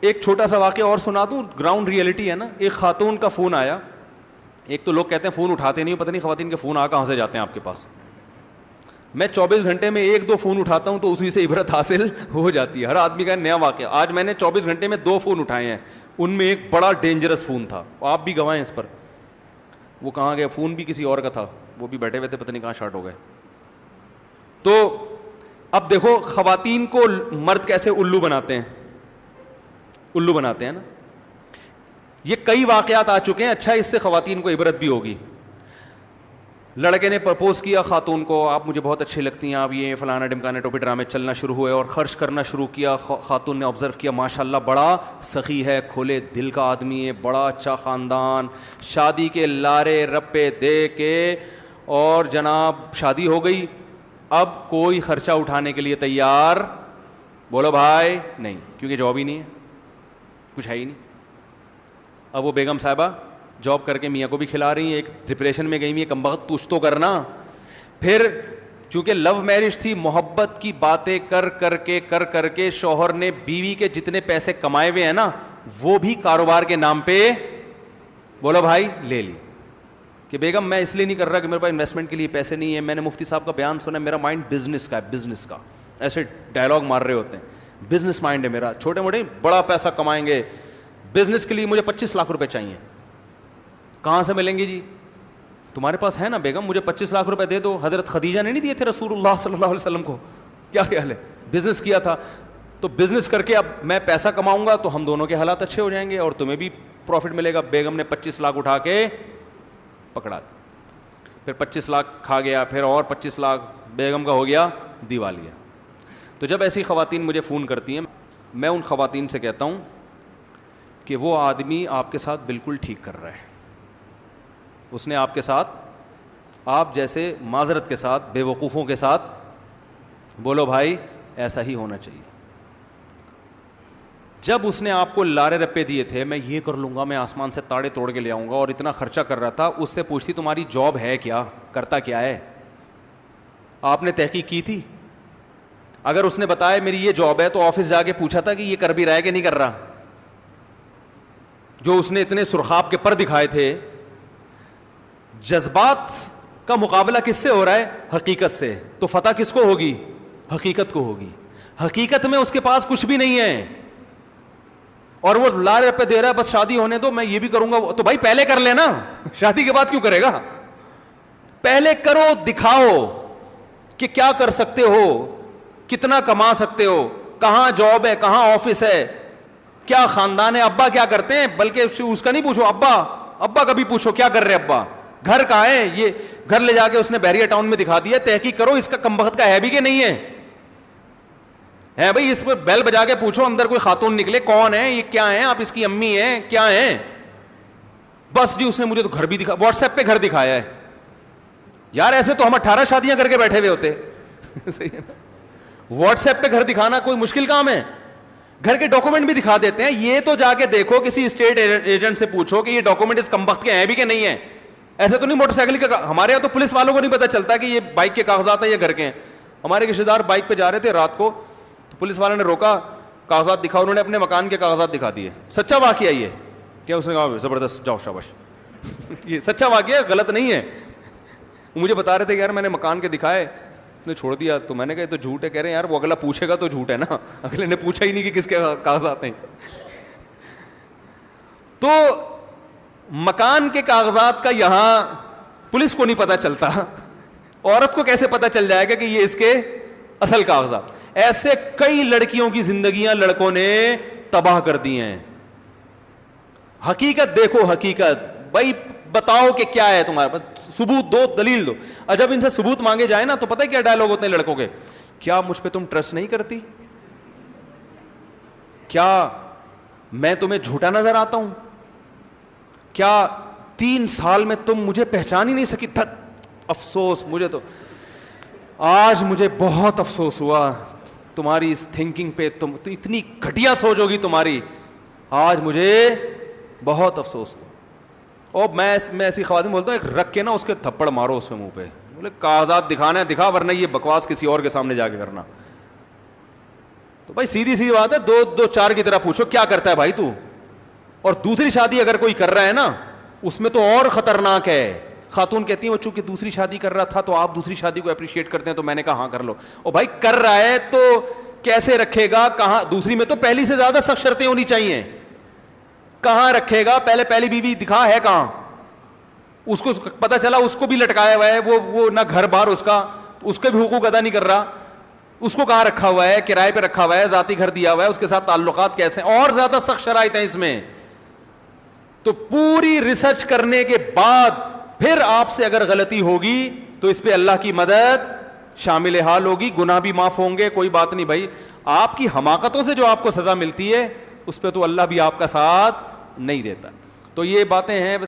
ایک چھوٹا سا واقعہ اور سنا دوں, گراؤنڈ ریئلٹی ہے نا. ایک خاتون کا فون آیا, ایک تو لوگ کہتے ہیں فون اٹھاتے نہیں, پتہ نہیں خواتین کے فون کہاں سے جاتے ہیں آپ کے پاس. میں 24 گھنٹے میں 1-2 فون اٹھاتا ہوں تو اسی سے عبرت حاصل ہو جاتی ہے. ہر آدمی کا نیا واقعہ. آج میں نے 24 گھنٹے میں 2 فون اٹھائے ہیں, ان میں ایک بڑا ڈینجرس فون تھا, آپ بھی گواہ ہیں اس پر. وہ کہاں گیا, فون بھی کسی اور کا تھا, وہ بھی بیٹھے ہوئے تھے, پتہ نہیں کہاں شارٹ ہو گئے. تو اب دیکھو خواتین کو مرد کیسے الو بناتے ہیں, الو بناتے ہیں نا. یہ کئی واقعات آ چکے ہیں. اچھا, اس سے خواتین کو عبرت بھی ہوگی. لڑکے نے پرپوز کیا خاتون کو, آپ مجھے بہت اچھی لگتی ہیں, آپ یہ فلانا ڈمکانے ٹوپی ڈرامے چلنا شروع ہوئے اور خرچ کرنا شروع کیا. خاتون نے آبزرو کیا ماشاءاللہ بڑا سخی ہے, کھلے دل کا آدمی ہے, بڑا اچھا خاندان, شادی کے لارے رپے دے کے اور جناب شادی ہو گئی. اب کوئی خرچہ اٹھانے کے لیے تیار, بولو بھائی, نہیں, کیونکہ جاب ہی نہیں ہے, کچھ ہے ہی نہیں. اب وہ بیگم صاحبہ جاب کر کے میاں کو بھی کھلا رہی ہیں, ایک ڈپریشن میں گئی ہوئی, کمبخت کچھ تو کرنا. پھر چونکہ لو میرج تھی, محبت کی باتیں کر کے شوہر نے بیوی کے جتنے پیسے کمائے ہوئے ہیں نا وہ بھی کاروبار کے نام پہ, بولو بھائی, لے لی. کہ بیگم میں اس لیے نہیں کر رہا کہ میرے پاس انویسٹمنٹ کے لیے پیسے نہیں ہیں, میں نے مفتی صاحب کا بیان سنا, میرا مائنڈ بزنس کا ہے, بزنس کا. ایسے ڈائلاگ مار رہے ہوتے ہیں, بزنس مائنڈ ہے میرا, چھوٹے موٹے بڑا پیسہ کمائیں گے, بزنس کے لیے مجھے 25 لاکھ روپے چاہیے. کہاں سے ملیں گے جی؟ تمہارے پاس ہے نا بیگم, مجھے 25 لاکھ روپے دے دو. حضرت خدیجہ نے نہیں دیے تھے رسول اللہ صلی اللہ علیہ وسلم کو؟ کیا خیال ہے, بزنس کیا تھا. تو بزنس کر کے اب میں پیسہ کماؤں گا تو ہم دونوں کے حالات اچھے ہو جائیں گے اور تمہیں بھی پروفٹ ملے گا. بیگم نے 25 لاکھ اٹھا کے پکڑا دی, پھر 25 لاکھ کھا گیا, پھر اور 25 لاکھ, بیگم کا ہو گیا دیوالیہ. تو جب ایسی خواتین مجھے فون کرتی ہیں, میں ان خواتین سے کہتا ہوں کہ وہ آدمی آپ کے ساتھ بالکل ٹھیک کر رہا ہے, اس نے آپ کے ساتھ, آپ جیسے معذرت کے ساتھ بے وقوفوں کے ساتھ, بولو بھائی, ایسا ہی ہونا چاہیے. جب اس نے آپ کو لارے رپے دیے تھے, میں یہ کر لوں گا, میں آسمان سے تاڑے توڑ کے لے آؤں گا, اور اتنا خرچہ کر رہا تھا, اس سے پوچھتی تمہاری جاب ہے کیا, کرتا کیا ہے, آپ نے تحقیق کی تھی؟ اگر اس نے بتایا میری یہ جاب ہے تو آفس جا کے پوچھا تھا کہ یہ کر بھی رہا ہے کہ نہیں کر رہا؟ جو اس نے اتنے سرخاب کے پر دکھائے تھے. جذبات کا مقابلہ کس سے ہو رہا ہے؟ حقیقت سے. تو فتح کس کو ہوگی؟ حقیقت کو ہوگی. حقیقت میں اس کے پاس کچھ بھی نہیں ہے اور وہ لارے پہ دے رہا ہے بس شادی ہونے دو, میں یہ بھی کروں گا. تو بھائی پہلے کر لینا, شادی کے بعد کیوں کرے گا؟ پہلے کرو, دکھاؤ کہ کیا کر سکتے ہو, کتنا کما سکتے ہو, کہاں جاب ہے, کہاں آفس ہے, کیا خاندان ہے, ابا کیا کرتے ہیں. بلکہ اس کا نہیں پوچھو, ابا کا بھی پوچھو کیا کر رہے ابا, گھر کہاں ہے, یہ گھر لے جا کے اس نے بحریہ ٹاؤن میں دکھا دیا. تحقیق کرو اس کا کمبخت کا ہے بھی کہ نہیں ہے بھائی, اس پہ بیل بجا کے پوچھو اندر کوئی خاتون نکلے, کون ہے یہ, کیا ہے, آپ اس کی امی ہیں, کیا ہیں. بس جی اس نے مجھے تو گھر بھی دکھا, واٹس ایپ پہ گھر دکھایا ہے. یار ایسے تو ہم 18 شادیاں کر کے بیٹھے ہوئے ہوتے. صحیح ہے نا, واٹس ایپ پہ گھر دکھانا کوئی مشکل کام ہے؟ گھر کے ڈاکومنٹ بھی دکھا دیتے ہیں. یہ تو جا کے دیکھو, کسی اسٹیٹ ایجنٹ سے پوچھو کہ یہ ڈاکومنٹ اس کمبخت کے ہیں بھی کہ نہیں ہیں. ایسے تو نہیں موٹر سائیکل کا, ہمارے یہاں تو پولیس والوں کو نہیں پتا چلتا کہ یہ بائک کے کاغذات ہیں یا گھر کے ہیں. ہمارے رشتے دار بائک پہ جا رہے تھے رات کو, تو پولیس والوں نے روکا, کاغذات دکھا, انہوں نے اپنے مکان کے کاغذات دکھا دیے. سچا واقعہ یہ کیا, اس نے کہا زبردست, جاؤ شاباش. یہ سچا واقعہ, غلط نہیں ہے. مجھے بتا رہے تھے کہ یار میں نے مکان کے دکھائے, نے چھوڑ دیا. تو میں نے کہا تو جھوٹ ہے. کہہ رہے ہیں یار وہ اگلا پوچھے گا تو جھوٹ ہے نا, اگلے نے پوچھا ہی نہیں کہ کس کے کاغذات ہیں. تو مکان کے کاغذات کا یہاں پولیس کو نہیں پتا چلتا, عورت کو کیسے پتا چل جائے گا کہ یہ اس کے اصل کاغذات. ایسے کئی لڑکیوں کی زندگیاں لڑکوں نے تباہ کر دی ہیں. حقیقت دیکھو, حقیقت بھائی بتاؤ کہ کیا ہے تمہارے پاس, ثبوت دو, دلیل دو. اور جب ان سے ثبوت مانگے جائے نا تو پتہ ہے کیا ڈائلاگ ہوتے ہیں لڑکوں کے, کیا مجھ پہ تم ٹرسٹ نہیں کرتی, کیا میں تمہیں جھوٹا نظر آتا ہوں, کیا 3 سال میں تم مجھے پہچان ہی نہیں سکی. افسوس, مجھے تو آج مجھے بہت افسوس ہوا تمہاری اس تھنکنگ پہ, تم تو اتنی گھٹیا سوچ ہوگی تمہاری, آج مجھے بہت افسوس ہوا. اور میں ایسی خواتین بولتا ہوں, ایک رکھ کے نا اس کے تھپڑ مارو اس کے منہ پہ, بولے کاغذات دکھانا ہے دکھا, ورنہ یہ بکواس کسی اور کے سامنے جا کے کرنا. تو بھائی سیدھی سی بات ہے, دو دو چار کی طرح پوچھو کیا کرتا ہے بھائی تو. اور دوسری شادی اگر کوئی کر رہا ہے نا, اس میں تو اور خطرناک ہے. خاتون کہتی ہیں وہ چونکہ دوسری شادی کر رہا تھا تو آپ دوسری شادی کو اپریشیٹ کرتے ہیں, تو میں نے کہا ہاں کر لو. او بھائی کر رہا ہے تو کیسے رکھے گا, کہاں, دوسری میں تو پہلی سے زیادہ سخت شرطیں ہونی چاہیے. کہاں رکھے گا, پہلی بیوی دکھا ہے کہاں, اس کو پتا چلا اس کو بھی لٹکایا ہوا ہے, وہ نہ گھر بار اس کے بھی حقوق ادا نہیں کر رہا, اس کو کہاں رکھا ہوا ہے, کرائے پہ رکھا ہوا ہے, ذاتی گھر دیا ہوا ہے, اس کے ساتھ تعلقات کیسے, اور زیادہ سخت شرائط ہیں اس میں. تو پوری ریسرچ کرنے کے بعد پھر آپ سے اگر غلطی ہوگی تو اس پہ اللہ کی مدد شامل حال ہوگی, گناہ بھی معاف ہوں گے, کوئی بات نہیں بھائی. آپ کی حماقتوں سے جو آپ کو سزا ملتی ہے اس پہ تو اللہ بھی آپ کا ساتھ نہیں دیتا. تو یہ باتیں ہیں.